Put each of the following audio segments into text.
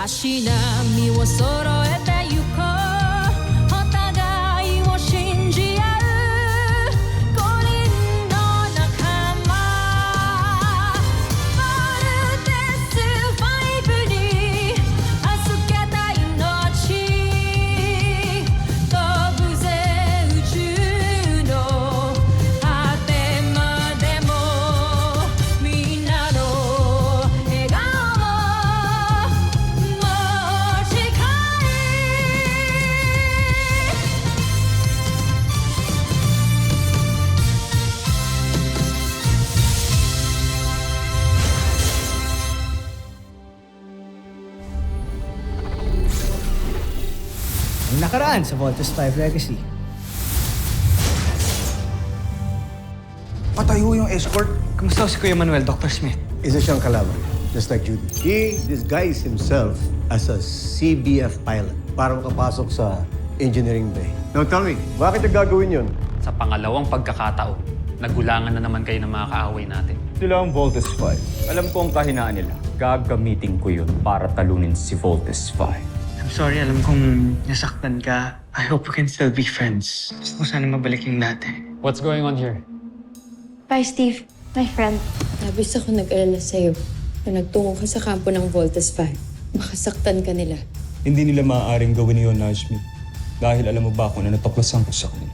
足並みを揃えてゆこうお互いを信じ合う5人の仲間ボルテス5に預けた命飛ぶぜ宇宙の果てまでもみんなの笑顔Ang nakaraan sa Voltes 5 Legacy. Patayo yung escort. Kumusta si Kuya Manuel, Dr. Smith? Isa siyang kalaban, just like Judy. He disguised himself as a CBF pilot para makapasok sa engineering bay. Now tell me, bakit niya gagawin yun? Sa pangalawang pagkakataon, nagulangan na naman kayo ng mga kaaway natin. Sila ang Voltes 5. Alam ko ang kahinaan nila. Gagamitin ko yun para talunin si Voltes 5. I'm sorry, alam kong nasaktan ka. I hope we can still be friends. Gusto ko sana mabalik yung dati. What's going on here? Bye, Steve. My friend. Labis ako nag-alala sa'yo na nagtungo ka sa kampo ng Voltes 5. Makasaktan ka nila. Hindi nila maaaring gawin yun, Najmi. Dahil alam mo ba kung ano natuklasan ko sa kanila?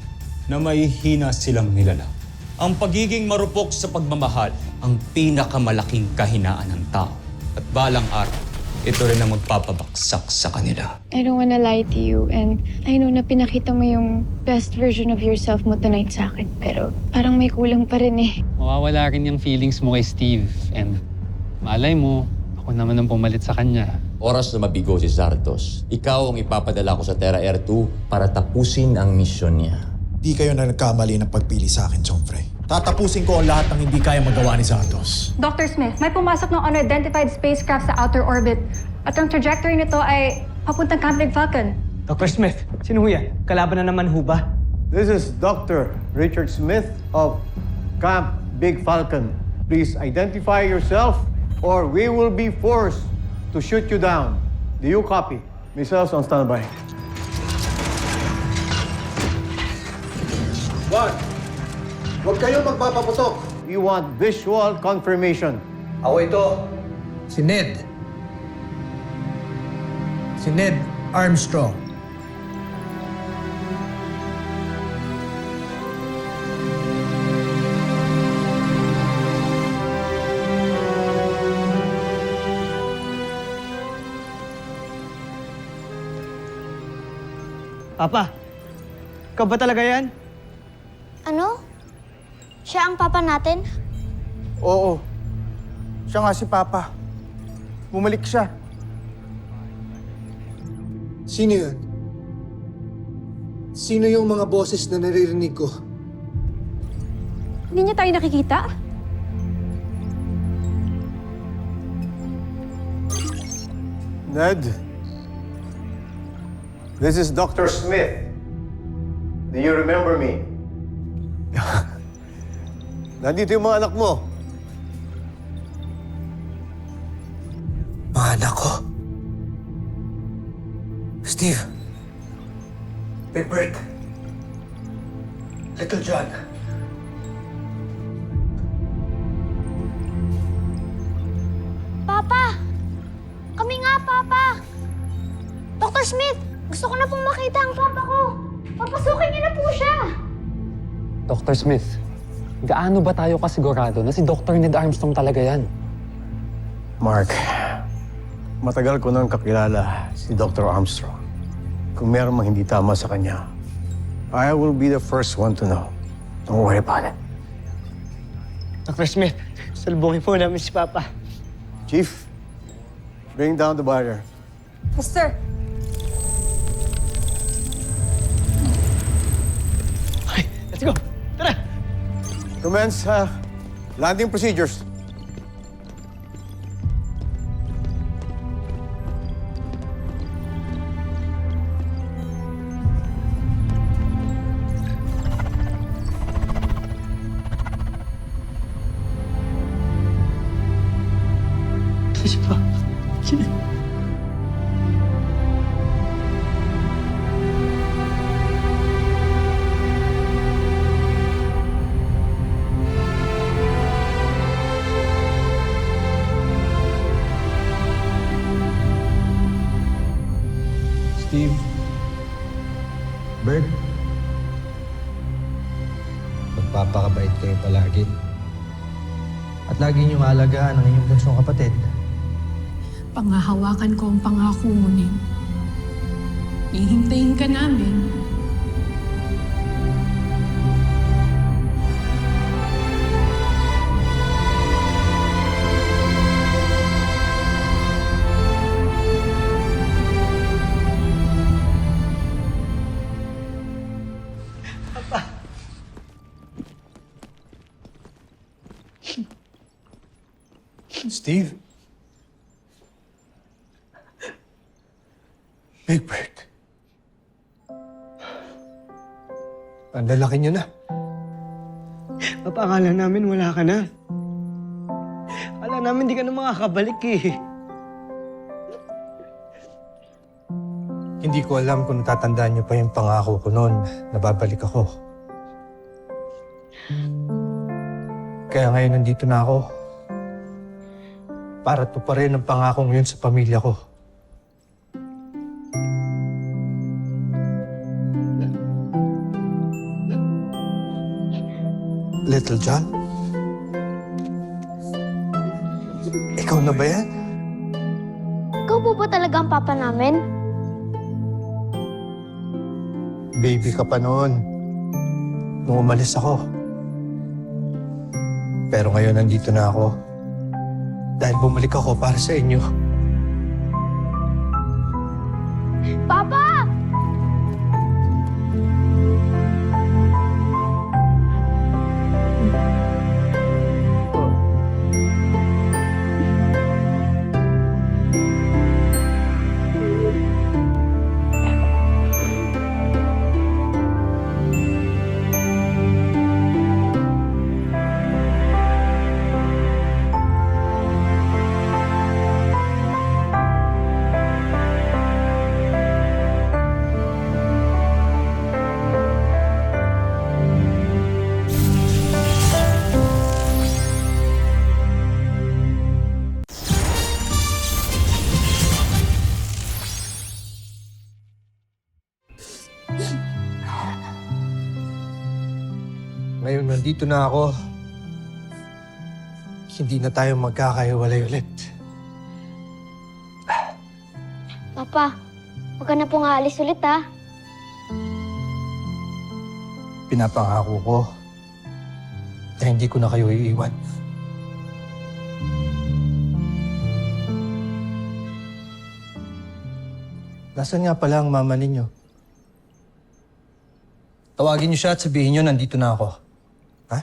Na may hina silang nilalang. Ang pagiging marupok sa pagmamahal ang pinakamalaking kahinaan ng tao. At balang araw, ito rin ang magpapabaksak sa kanila. I don't wanna lie to you and I know na pinakita mo yung best version of yourself mo tonight sa akin. Pero parang may kulang pa rin eh. Mawawala rin yung feelings mo kay Steve. And malay mo, ako naman ang pumalit sa kanya. Oras na mabigo si Zardos. Ikaw ang ipapadala ko sa Terra Air 2 para tapusin ang misyon niya. Di kayo na nagkamali ng pagpili sa akin, Chomfrey. Tatapusin ko ang lahat ng hindi kaya magawa ni Zardos. Dr. Smith, may pumasok ng unidentified spacecraft sa outer orbit at ang trajectory nito ay papuntang Camp Big Falcon. Dr. Smith, sino yan? Kalaban na naman ho ba? This is Dr. Richard Smith of Camp Big Falcon. Please identify yourself or we will be forced to shoot you down. Do you copy? Missiles on standby. One. Huwag kayong magpapaputok. We want visual confirmation. Ako ito. Si Ned. Si Ned Armstrong. Papa, ikaw ba talaga yan? Ano? Siya ang papa natin? Oo. Siya nga si Papa. Bumalik siya. Sino yun? Sino yung mga boses na naririnig ko? Hindi niya tayo nakikita? Ned? This is Dr. Smith. Do you remember me? Nandito yung mga anak mo. Mga anak ko. Steve. Big Bird. Little John. Papa! Kami nga, Papa! Dr. Smith, gusto ko na pong makita ang papa ko. Papasukin niyo na po siya. Dr. Smith, gaano ba tayo kasigurado na si Dr. Ned Armstrong talaga yan? Mark, matagal ko nang kakilala si Dr. Armstrong. Kung meron mang hindi tama sa kanya, I will be the first one to know. Don't worry about it. Dr. Smith, salubungin po namin si Papa. Chief, bring down the barrier. Yes, sir. Okay, let's go. Tara! Commence landing procedures. Si Papa. Steve. Bert. Magpapakabait kayo palagi. At lagi niyong alagaan ang inyong bunsong kapatid. Pangahawakan ko ang pangako mo, Ning. Hihintayin ka namin. Steve? Big Bird. Ang lalaki niyo na. Papa, akala namin wala ka na. Akala namin di ka na makakabalik eh. Hindi ko alam kung natatandaan niyo pa yung pangako ko noon na babalik ako. Kaya ngayon nandito na ako. Para tuparin ang pangakong yun sa pamilya ko. Little John? Ikaw na ba yan? Ikaw po ba talaga ang papa namin? Baby ka pa noon. Nung umalis ako. Pero ngayon nandito na ako. Dahil bumalik ako para sa inyo. Papa! Ngayon nandito na ako. Hindi na tayo magkakahiwalay ulit. Papa, huwag ka na pong aalis ulit, ha? Pinapangako ko na hindi ko na kayo iiwan. Nasaan nga pala ang mama ninyo? Tawagin niyo siya at sabihin niyo nandito na ako. Ha?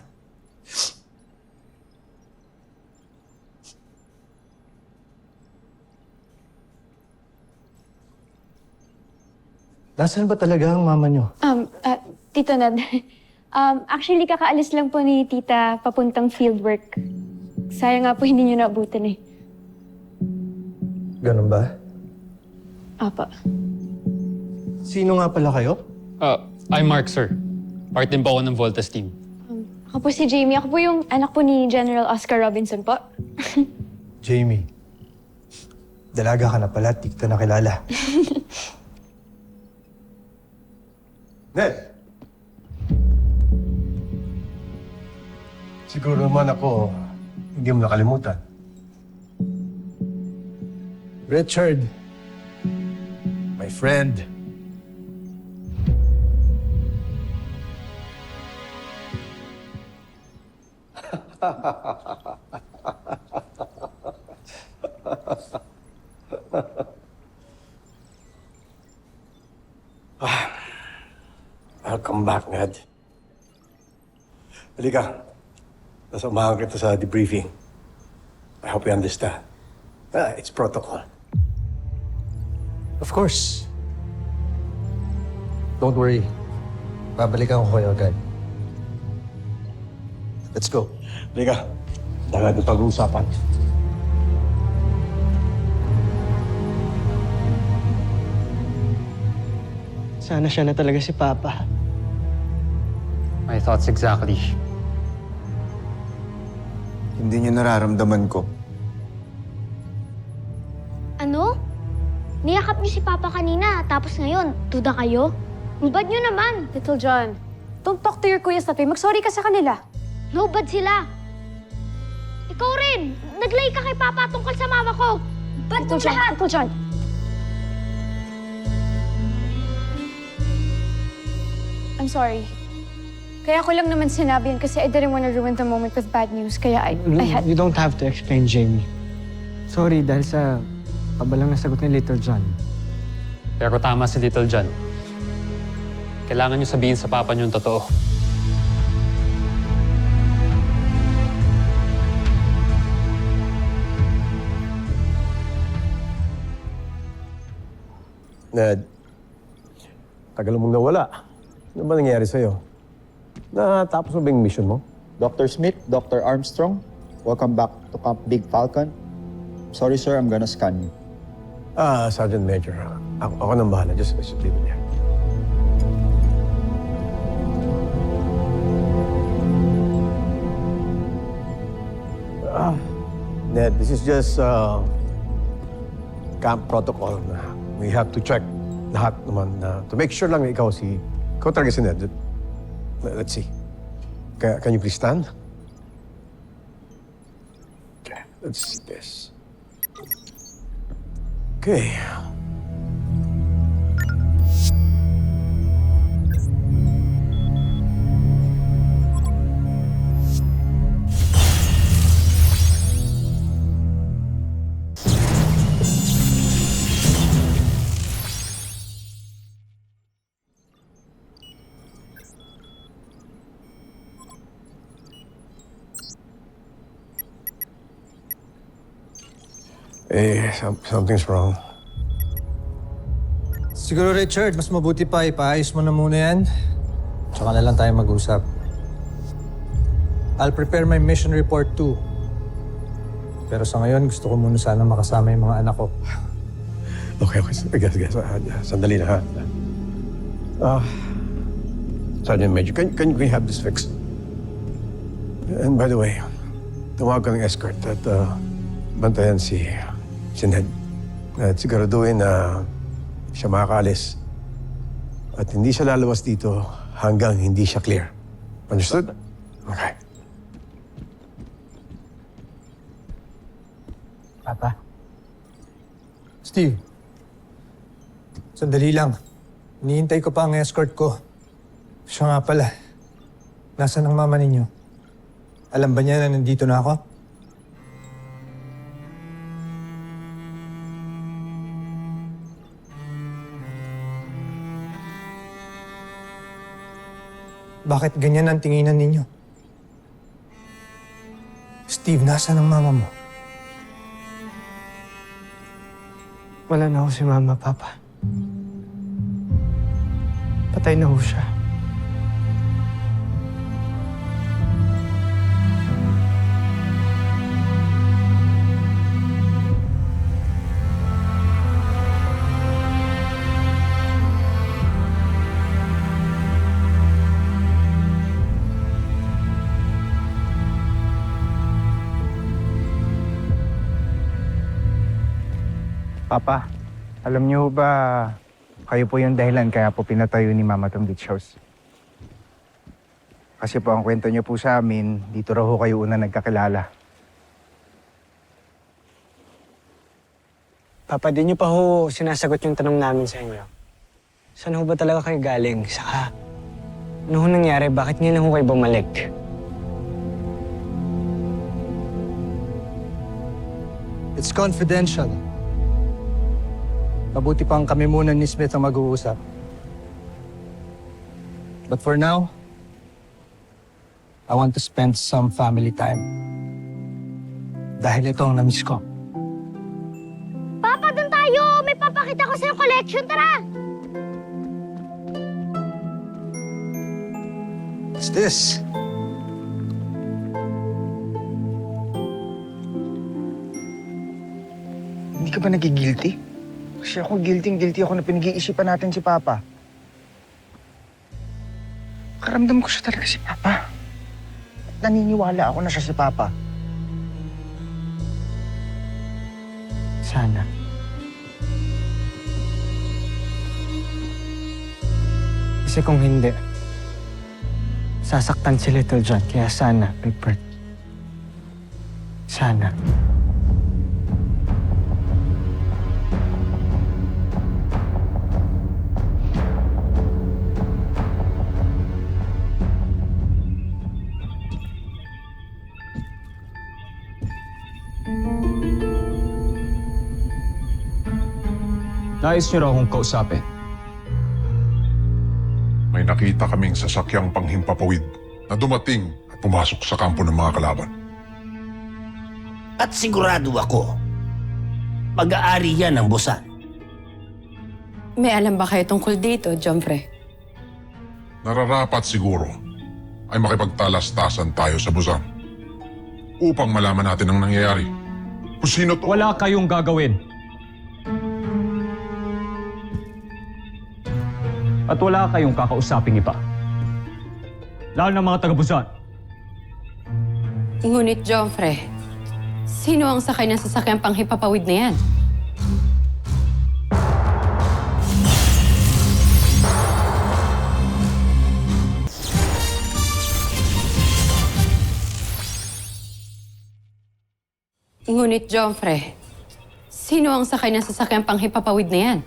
Nasaan ba talaga ang mama niyo? Tito Ned, actually kakaalis lang po ni Tita papuntang fieldwork. Sayang nga po hindi niyo naabutan eh. Ganun ba? Apa. Sino nga pala kayo? I'm Mark, sir. Part din po ako ng Voltas team. Ako po si Jamie. Ako po yung anak po ni General Oscar Robinson po. Jamie. Dalaga ka na pala, di kita nakilala. Ned! Siguro naman ako, hindi mo nakalimutan. Richard. My friend. Welcome back, Ned. Halika. Nasamahan kita sa debriefing. I hope you understand. It's protocol. Of course. Don't worry. Babalikan ko kayo agad. Let's go. Halika. Dagat ng pag-uusapan. Sana siya na talaga si Papa. My thoughts exactly. Hindi niyo nararamdaman ko. Ano? Niyakap niyo si Papa kanina, tapos ngayon, duda kayo? Ang bad niyo naman. Little John, don't talk to your kuyas that way. Mag-sorry ka sa kanila. No bad sila. Ikaw rin, naglay ka kay Papa tungkol sa mama ko. Bad Little mong John, lahat. Little John. I'm sorry. Kaya ko lang naman sinabi yan kasi I didn't want to ruin the moment with bad news. Kaya I had... You don't have to explain, Jamie. Sorry dahil sa pabalang nasagot ni Little John. Pero tama si Little John. Kailangan niyo sabihin sa papa niyo yung totoo. Ned, tagal mong nawala. Ano ba nangyari sa'yo? Natapos mo ba yung mission mo? Dr. Smith, Dr. Armstrong, welcome back to Camp Big Falcon. Sorry, sir, I'm gonna scan you. Sergeant Major. Ako nang bahala. Just leave it here. Ned, this is just camp protocol na we have to check lahat naman to make sure lang na ikaw talaga si Ned. Let's see. Can you please stand? Okay, let's see this. Okay. Something's wrong. Siguro, Richard, mas mabuti pa ipaayos mo na muna yan. Tsaka na lang tayo mag-usap. I'll prepare my mission report too. Pero sa ngayon, gusto ko muna sana makasama yung mga anak ko. Okay. Guys. Sandali na, ha? Sergeant Major, can we have this fixed? And by the way, tumawag ka ng escort at bantayan si Ned. At siguraduhin na siya makakaalis. At hindi siya lalabas dito hanggang hindi siya clear. Understood? Okay. Papa? Steve, sandali lang. Hinihintay ko pa ang escort ko. Siya nga pala. Nasaan ang mama ninyo? Alam ba niya na nandito na ako? Bakit ganyan ang tinginan ninyo? Steve, nasaan ang mama mo? Wala na ako si Mama, Papa. Patay na ho siya. Papa, alam niyo ba kayo po yung dahilan kaya po pinatayo ni Mama tong beach house? Kasi po ang kwento niyo po sa amin, dito raw ho kayo una nagkakilala. Papa, di niyo pa ho sinasagot yung tanong namin sa inyo. Saan ho ba talaga kayo galing? Saka, ano ho nangyari? Bakit ngayon ho kayo bumalik? It's confidential. Mabuti pang kami muna ni Smith ang mag-uusap. But for now, I want to spend some family time. Dahil ito ang na-miss ko. Papa, doon tayo! May papakita ko sa yung collection. Tara! What's this? Hindi ka ba nagigilty? Kasi ako guilty ako na pinag-iisipan natin si Papa. Karamdam ko siya talaga si Papa. At naniniwala ako na siya si Papa. Sana. Kasi kung hindi, sasaktan si Little John. Kaya sana, Rupert. Sana. Nais niyo raw akong kausapin. May nakita kaming sasakyang panghimpapawid na dumating at pumasok sa kampo ng mga kalaban. At sigurado ako, mag-aari yan ng Busan. May alam ba kayo tungkol dito, Jomfre? Nararapat siguro ay makipagtalastasan tayo sa Busan upang malaman natin ang nangyayari. Kung sino to... Wala kayong gagawin. At wala kayong kakausaping iba. Lalo ng mga taga-Busan. Ngunit, Jomfre, sino ang sakay ng sasakyang panghipapawid na yan? Ngunit, Jomfre, sino ang sakay ng sasakyang panghipapawid na yan?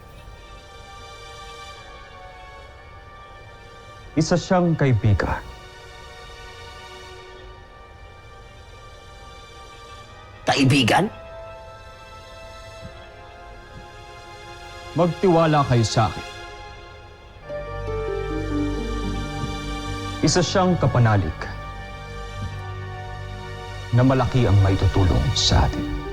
Isa siyang kaibigan. Kaibigan? Magtiwala kayo sa akin. Isa siyang kapanalig na malaki ang maitutulong sa atin.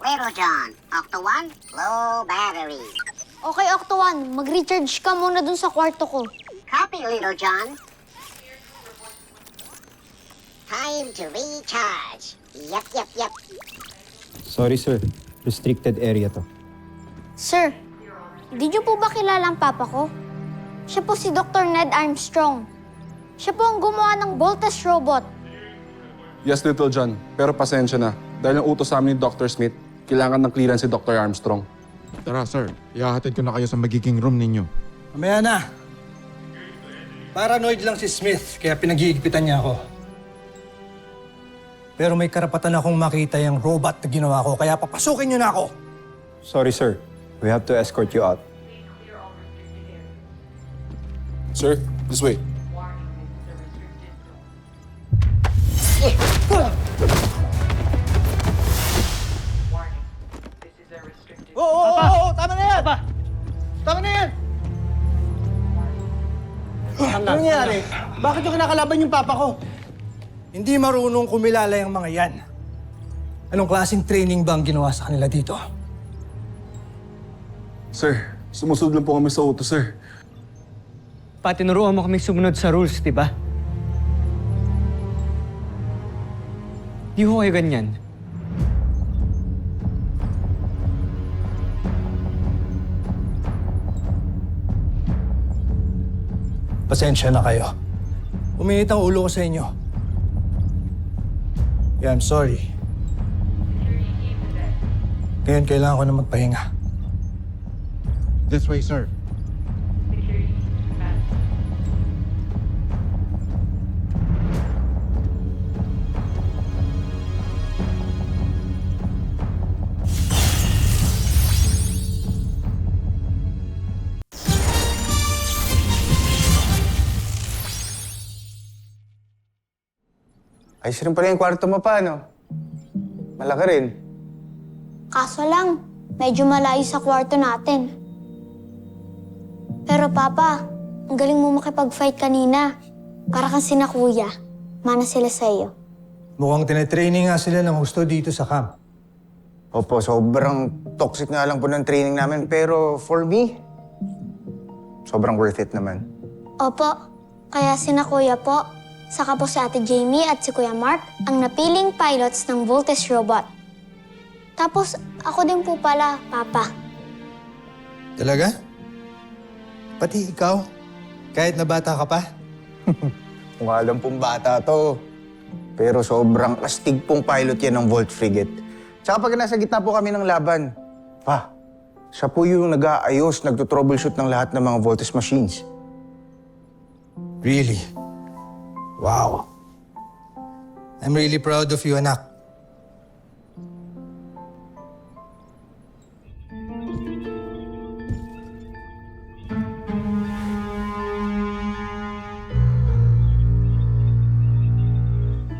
Little John, Octo 1, low battery. Okay, Octo 1, mag-recharge ka muna dun sa kwarto ko. Copy, Little John. Time to recharge. Yep. Sorry, sir. Restricted area to. Sir, di niyo po ba kilala ang papa ko? Siya po si Dr. Ned Armstrong. Siya po ang gumawa ng Voltes robot. Yes, Little John. Pero pasensya na. Dahil ang utos sa amin ni Dr. Smith, kailangan ng clearance si Dr. Armstrong. Tara, sir. Ihahatid ko na kayo sa magiging room ninyo. Mamaya na. Paranoid lang si Smith, kaya pinag-iigpitan niya ako. Pero may karapatan akong makita yung robot na ginawa ko, kaya papasukin niyo na ako. Sorry, sir. We have to escort you out. Sir, this way. Oo, tama na yan! Papa! Tama na yan! Ano nangyari? Bakit yung kinakalaban yung papa ko? Hindi marunong kumilala yung mga yan. Anong klaseng training ba ang ginawa sa kanila dito? Sir, sumusunod lang po kami sa utos, sir. Patinuruan mo kami sumunod sa rules, di ba? Di ho kayo ganyan. Pasensya na kayo. Uminit ang ulo ko sa inyo. Yeah, I'm sorry. Ngayon kailangan ko na magpahinga. This way, sir. Ayos rin pala yung kwarto mo pa, no? Malaki rin. Kaso lang, medyo malayo sa kwarto natin. Pero Papa, ang galing mo makipag-fight kanina. Para kang sina Kuya. Mana sila sa'yo. Mukhang tinetraining nga sila ng gusto dito sa camp. Opo, sobrang toxic nga lang po ng training namin. Pero for me, sobrang worth it naman. Opo, kaya sina Kuya po, saka po si Ate Jamie at si Kuya Mark ang napiling pilots ng Voltes robot. Tapos ako din po pala, Papa. Talaga? Pati ikaw? Kahit na bata ka pa? Kung alam pong bata to. Pero sobrang astig pong pilot yan ng Volt Frigate. Tsaka pag nasa gitna po kami ng laban, pa, siya po yung nag-aayos, nagto-troubleshoot ng lahat ng mga Voltes machines. Really? Wow. I'm really proud of you, anak.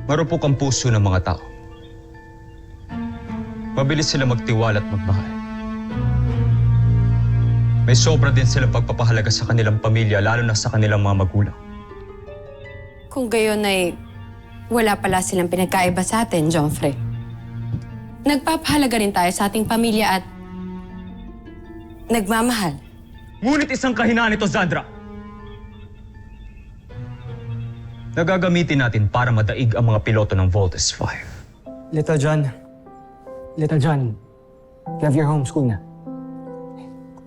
Marupok ang puso ng mga tao. Mabilis sila magtiwala at magmahal. May sobra din silang pagpapahalaga sa kanilang pamilya, lalo na sa kanilang mga magulang. Kung gayon ay wala pala silang pinagkaiba sa atin, Joffrey. Nagpapahalaga rin tayo sa ating pamilya at nagmamahal. Ngunit isang kahinaan ito, Zandra. Nagagamitin natin para madaig ang mga piloto ng Voltes 5. Little John, you have your homeschool na.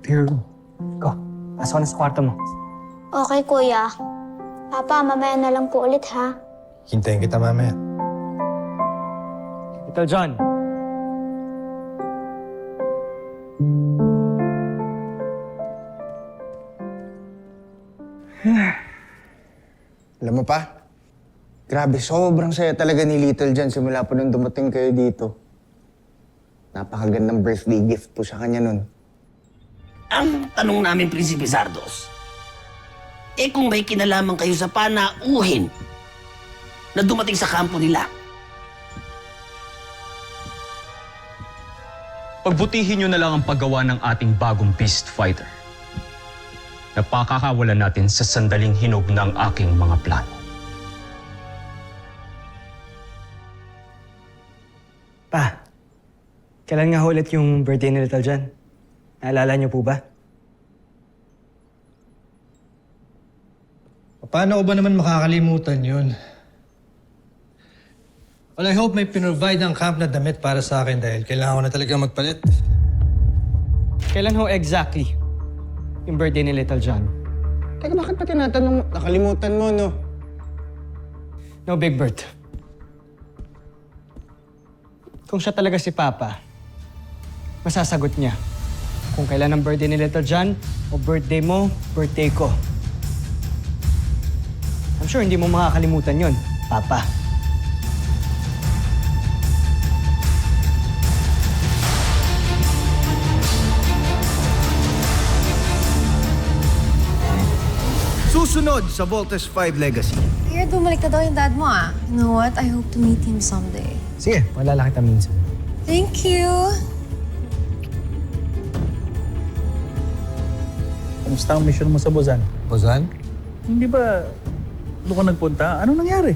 Here, go. Pasok ka na sa kwarto mo. Okay, kuya. Papa, mamaya na lang po ulit, ha? Hintayin kita mamaya. Little John. Alam mo pa, grabe, sobrang saya talaga ni Little John simula po nung dumating kayo dito. Napakagandang birthday gift po sa kanya nun. Ang tanong namin, Prinsipe Zardos, kung may kinalaman kayo sa panauhin na dumating sa kampo nila, Pagbutihin nyo na lang ang paggawa ng ating bagong beast fighter. Napakakawalan natin sa sandaling hinog ng aking mga plano. Pa, kailan nga ulit yung birthday ni Little John? Naalala niyo po ba? Paano ko ba naman makakalimutan yun? Well, I hope may pinrovide ang camp na damit para sa akin dahil kailangan ko na talaga magpalit. Kailan ho exactly yung birthday ni Little John? Teka, bakit pa tinatanong? Nakalimutan mo, no? No, Big Bird. Kung siya talaga si Papa, masasagot niya kung kailan ang birthday ni Little John o birthday mo, birthday ko. I'm sure hindi mo makakalimutan yun, Papa. Susunod sa Voltes 5 Legacy. Weird, bumalik na daw yung dad mo ah. You know what? I hope to meet him someday. Sige, wala kita minsan. Thank you. Kamusta ang mission mo sa Busan? Busan? Hindi ba doon ka nagpunta? Anong nangyari?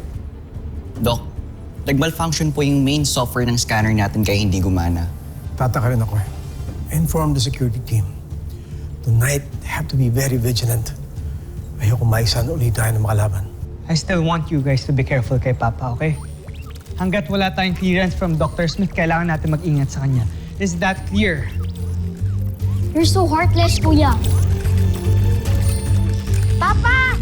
Doc, nag-malfunction po yung main software ng scanner natin kaya hindi gumana. Tataka rin ako eh. Inform the security team. Tonight, have to be very vigilant. Ayoko maisan ulit tayo ng makalaban. I still want you guys to be careful kay Papa, okay? Hanggat wala tayong clearance from Dr. Smith, kailangan natin mag-ingat sa kanya. Is that clear? You're so heartless, kuya. Papa!